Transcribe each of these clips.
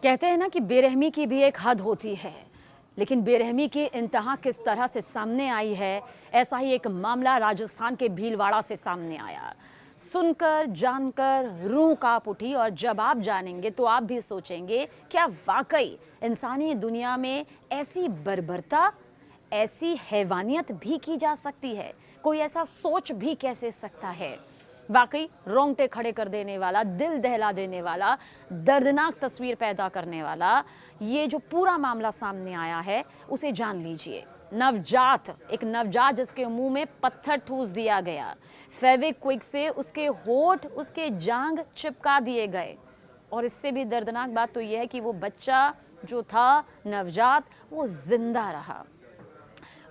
कहते हैं ना कि बेरहमी की भी एक हद होती है, लेकिन बेरहमी की इंतहा किस तरह से सामने आई है, ऐसा ही एक मामला राजस्थान के भीलवाड़ा से सामने आया। सुनकर जानकर रूह कांप उठी और जब आप जानेंगे तो आप भी सोचेंगे, क्या वाकई इंसानी दुनिया में ऐसी बर्बरता, ऐसी हैवानियत भी की जा सकती है? कोई ऐसा सोच भी कैसे सकता है? वाकई रोंगटे खड़े कर देने वाला, दिल दहला देने वाला, दर्दनाक तस्वीर पैदा करने वाला ये जो पूरा मामला सामने आया है, उसे जान लीजिए। एक नवजात जिसके मुंह में पत्थर ठूस दिया गया, फेविक्विक से उसके होठ, उसके जांघ चिपका दिए गए। और इससे भी दर्दनाक बात तो यह है कि वो बच्चा जो था नवजात, वो जिंदा रहा।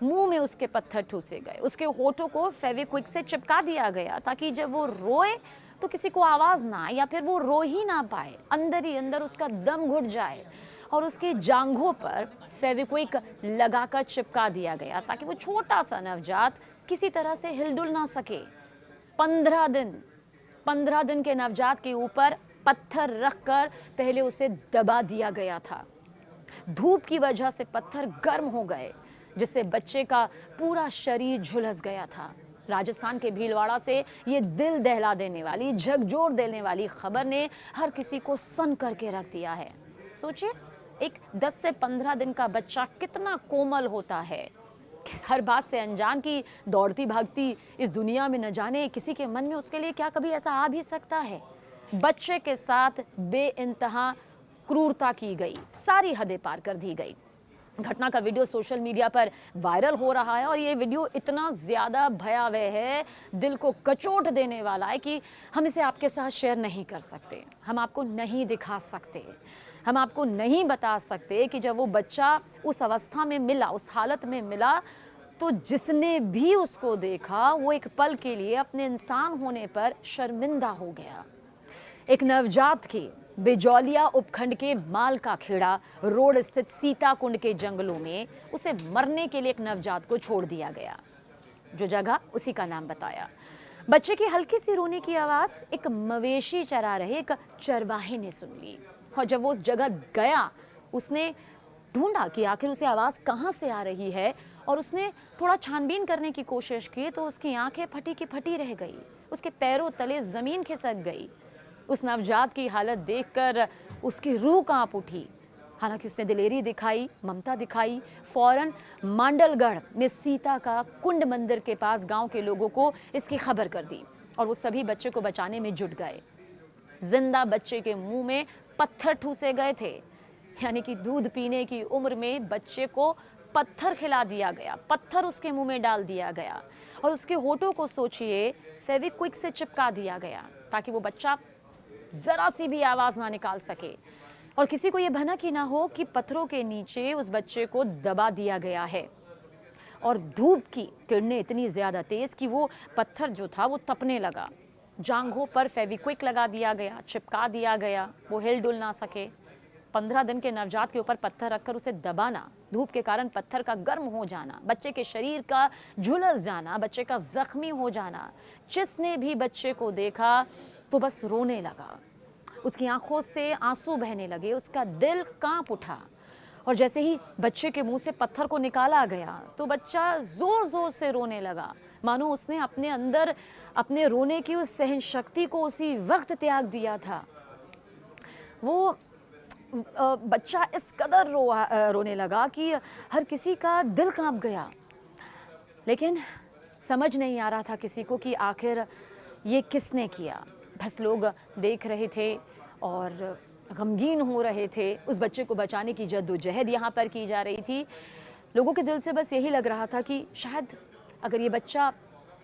मुंह में उसके पत्थर ठूसे गए, उसके होठों को फेविक्विक से चिपका दिया गया ताकि जब वो रोए तो किसी को आवाज ना आए या फिर वो रो ही ना पाए, अंदर ही अंदर उसका दम घुट जाए। और उसके जांघों पर फेविक्विक लगाकर चिपका दिया गया ताकि वो छोटा सा नवजात किसी तरह से हिलडुल ना सके। 15 दिन के नवजात के ऊपर पत्थर रखकर पहले उसे दबा दिया गया था। धूप की वजह से पत्थर गर्म हो गए, जिससे बच्चे का पूरा शरीर झुलस गया था। राजस्थान के भीलवाड़ा से ये दिल दहला देने वाली, झकझोर देने वाली खबर ने हर किसी को सन करके रख दिया है। सोचिए, एक 10 से 15 दिन का बच्चा कितना कोमल होता है, हर बात से अनजान की दौड़ती भागती इस दुनिया में, न जाने किसी के मन में उसके लिए क्या कभी ऐसा आ भी सकता है। बच्चे के साथ बेइंतहा क्रूरता की गई, सारी हदें पार कर दी गई। घटना का वीडियो सोशल मीडिया पर वायरल हो रहा है और ये वीडियो इतना ज़्यादा भयावह है, दिल को कचोट देने वाला है कि हम इसे आपके साथ शेयर नहीं कर सकते, हम आपको नहीं दिखा सकते, हम आपको नहीं बता सकते कि जब वो बच्चा उस अवस्था में मिला, उस हालत में मिला, तो जिसने भी उसको देखा वो एक पल के लिए अपने इंसान होने पर शर्मिंदा हो गया। एक नवजात की बिजौलिया उपखंड के माल का खेड़ा रोड स्थित सीता कुंड के जंगलों में उसे मरने के लिए एक नवजात को छोड़ दिया गया। जो जगह उसी का नाम बताया। बच्चे की हल्की सी रोने की आवाज एक मवेशी चरा रहे एक चरवाहे ने सुन ली और जब वो उस जगह गया, उसने ढूंढा कि आखिर उसे आवाज कहाँ से आ रही है और उसने थोड़ा छानबीन करने की कोशिश की तो उसकी आंखें फटी की फटी रह गई, उसके पैरों तले जमीन खिसक गई। उस नवजात की हालत देखकर उसकी रूह कांप उठी। हालांकि उसने दिलेरी दिखाई, ममता दिखाई, फौरन मांडलगढ़ में सीता का कुंड मंदिर के पास गांव के लोगों को इसकी खबर कर दी और वो सभी बच्चे को बचाने में जुट गए। जिंदा बच्चे के मुंह में पत्थर ठूसे गए थे, यानी कि दूध पीने की उम्र में बच्चे को पत्थर खिला दिया गया, पत्थर उसके मुंह में डाल दिया गया और उसके होठों को सोचिए फेविक्विक से चिपका दिया गया ताकि वो बच्चा जरा सी भी आवाज ना निकाल सके और किसी को यह भनक ही ना हो कि पत्थरों के नीचे उस बच्चे को दबा दिया गया है। और धूप की किरणें इतनी ज्यादा तेज कि वो पत्थर जो था वो तपने लगा। जांघों पर फेविक्विक लगा दिया गया, चिपका दिया गया, वो हिल डुल ना सके। 15 दिन के नवजात के ऊपर पत्थर रखकर उसे दबाना, धूप के कारण पत्थर का गर्म हो जाना, बच्चे के शरीर का झुलस जाना, बच्चे का जख्मी हो जाना। जिसने भी बच्चे को देखा वो बस रोने लगा, उसकी आंखों से आंसू बहने लगे, उसका दिल कांप उठा। और जैसे ही बच्चे के मुंह से पत्थर को निकाला गया तो बच्चा जोर जोर से रोने लगा, मानो उसने अपने अंदर अपने रोने की उस सहन शक्ति को उसी वक्त त्याग दिया था। वो बच्चा इस कदर रोने लगा कि हर किसी का दिल कांप गया। लेकिन समझ नहीं आ रहा था किसी को कि आखिर ये किसने किया। बस लोग देख रहे थे और गमगीन हो रहे थे। उस बच्चे को बचाने की जद्दोजहद यहाँ पर की जा रही थी। लोगों के दिल से बस यही लग रहा था कि शायद अगर ये बच्चा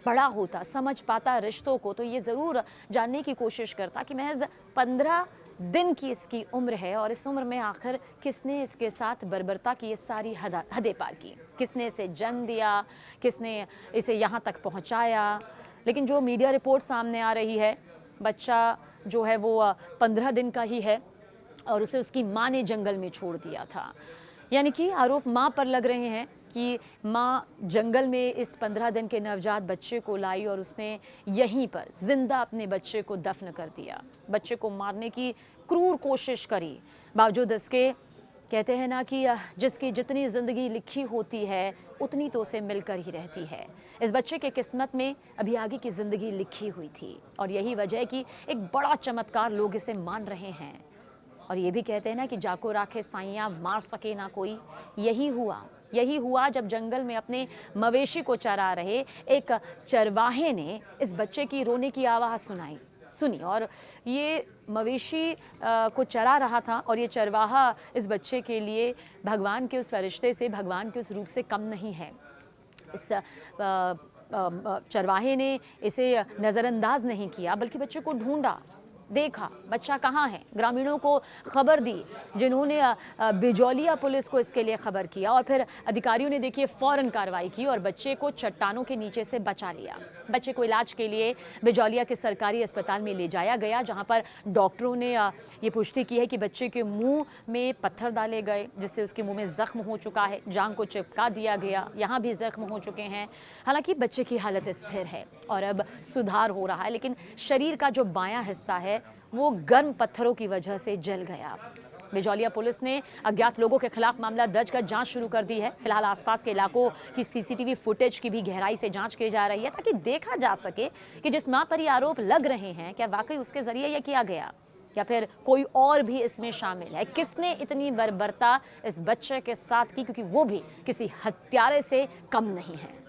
बड़ा होता, समझ पाता रिश्तों को, तो ये ज़रूर जानने की कोशिश करता कि महज 15 दिन की इसकी उम्र है और इस उम्र में आखिर किसने इसके साथ बर्बरता की ये सारी हदें पार की, किसने इसे जन्म दिया, किसने इसे यहाँ तक पहुँचाया। लेकिन जो मीडिया रिपोर्ट सामने आ रही है, बच्चा जो है वो 15 दिन का ही है और उसे उसकी माँ ने जंगल में छोड़ दिया था। यानी कि आरोप माँ पर लग रहे हैं कि माँ जंगल में इस 15 दिन के नवजात बच्चे को लाई और उसने यहीं पर जिंदा अपने बच्चे को दफन कर दिया, बच्चे को मारने की क्रूर कोशिश करी। बावजूद इसके कहते हैं ना कि जिसकी जितनी ज़िंदगी लिखी होती है उतनी तो उसे मिलकर ही रहती है। इस बच्चे के किस्मत में अभी आगे की ज़िंदगी लिखी हुई थी और यही वजह है कि एक बड़ा चमत्कार लोग इसे मान रहे हैं। और ये भी कहते हैं ना कि जाको राखे साइयाँ मार सके ना कोई। यही हुआ जब जंगल में अपने मवेशी को चरा रहे एक चरवाहे ने इस बच्चे की रोने की आवाज़ सुनी और ये मवेशी को चरा रहा था और ये चरवाहा इस बच्चे के लिए भगवान के उस फरिश्ते से, भगवान के उस रूप से कम नहीं है। इस चरवाहे ने इसे नज़रअंदाज नहीं किया बल्कि बच्चे को ढूंढा, देखा बच्चा कहाँ है, ग्रामीणों को खबर दी, जिन्होंने बिजौलिया पुलिस को इसके लिए खबर किया और फिर अधिकारियों ने देखिए फ़ौरन कार्रवाई की और बच्चे को चट्टानों के नीचे से बचा लिया। बच्चे को इलाज के लिए बिजौलिया के सरकारी अस्पताल में ले जाया गया, जहां पर डॉक्टरों ने ये पुष्टि की है कि बच्चे के मुंह में पत्थर डाले गए, जिससे उसके मुंह में ज़ख्म हो चुका है, जांघ को चिपका दिया गया, यहाँ भी ज़ख्म हो चुके हैं। हालांकि बच्चे की हालत स्थिर है और अब सुधार हो रहा है, लेकिन शरीर का जो बायां हिस्सा है वो गर्म पत्थरों की वजह से जल गया। बिजौलिया पुलिस ने अज्ञात लोगों के खिलाफ मामला दर्ज कर जांच शुरू कर दी है। फिलहाल आसपास के इलाकों की सीसीटीवी फुटेज की भी गहराई से जांच की जा रही है ताकि देखा जा सके कि जिस मां पर ये आरोप लग रहे हैं क्या वाकई उसके जरिए यह किया गया या फिर कोई और भी इसमें शामिल है। किसने इतनी बर्बरता इस बच्चे के साथ की, क्योंकि वो भी किसी हत्यारे से कम नहीं है।